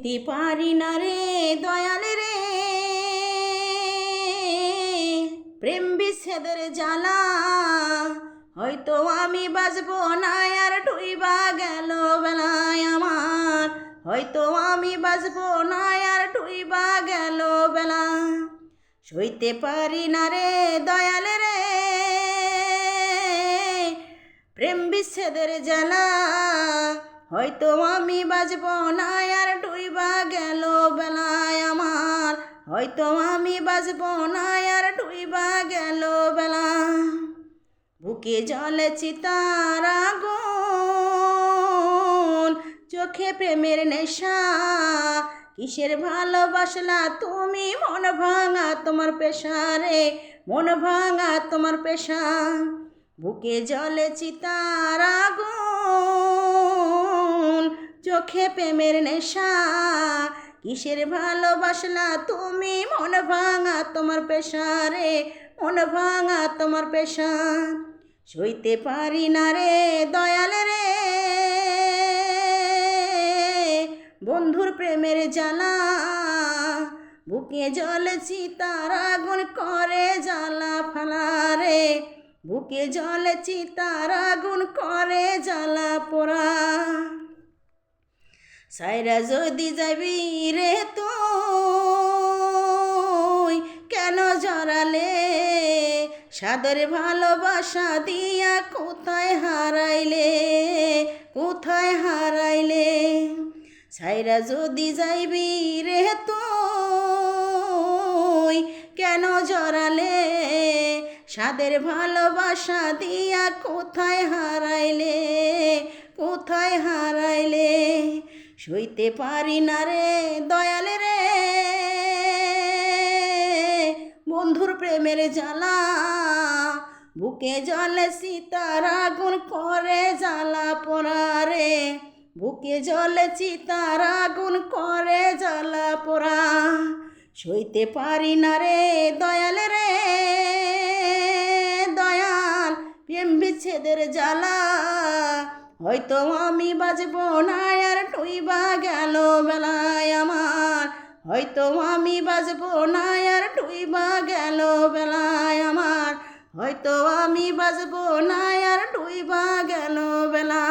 তে পারি না রে দয়াল রে প্রেম বিচ্ছেদের জ্বালা, হয়তো আমি বাঁচবো না আর ডুইবা গেল বেলায় আমার, হয়তো আমি বাঁচবো না আর ডুইবা গেল বেলা। সইতে পারি না রে দয়াল রে প্রেম বিচ্ছেদের জ্বালা, হয়তো আমি বাঁচবো না আর ডুইবা গেল বেলায় আমার, হয়তো আমি বাঁচবো না আর ডুইবা গেল বেলা। বুকে জলে চিতার আগুন, চোখে প্রেমের নেশা, কিসের ভালোবাসলা তুমি, মন ভাঙা তোমার পেশা রে, মন ভাঙা তোমার পেশা। বুকে জলে চিতার আগুন, চোখে প্রেমের নেশা, কিসের ভালোবাসলা তুমি, মন ভাঙা তোমার পেশা রে, মন ভাঙা তোমার পেশা। সইতে পারি না রে দয়াল রে বন্ধুর প্রেমের জ্বালা, বুকে জলে চিতার আগুন করে জ্বালা ফালা রে, বুকে জলে চিতার আগুন করে জ্বালা পোড়া। সাইরা যদি যাবি রে তুই কেন জড়ালে, সাদের ভালোবাসা দিয়া কোথায় হারাইলে, কোথায় হারাইলে। সাইরা যদি যাইবি রে তুই কেন জড়ালে, সাদের ভালোবাসা দিয়া কোথায় হারাইলে, কোথায় হারাইলে। সইতে পারি না রে দয়াল রে বন্ধুর প্রেমের জ্বালা, বুকে জলে চিতার আগুন করে জ্বালা পোড়া রে, বুকে জলে চিতার আগুন করে জ্বালা পোড়া। সইতে পারি না রে দয়াল রে দয়াল প্রেম বিচ্ছেদের জ্বালা, হয়তো আমি বাঁচবো না আর ডুইবা গেল বেলায় আমার, হয়তো আমি বাঁচবো না আর ডুইবা গেল বেলায় আমার, হয়তো আমি বাঁচবো না আর ডুইবা গেল বেলা।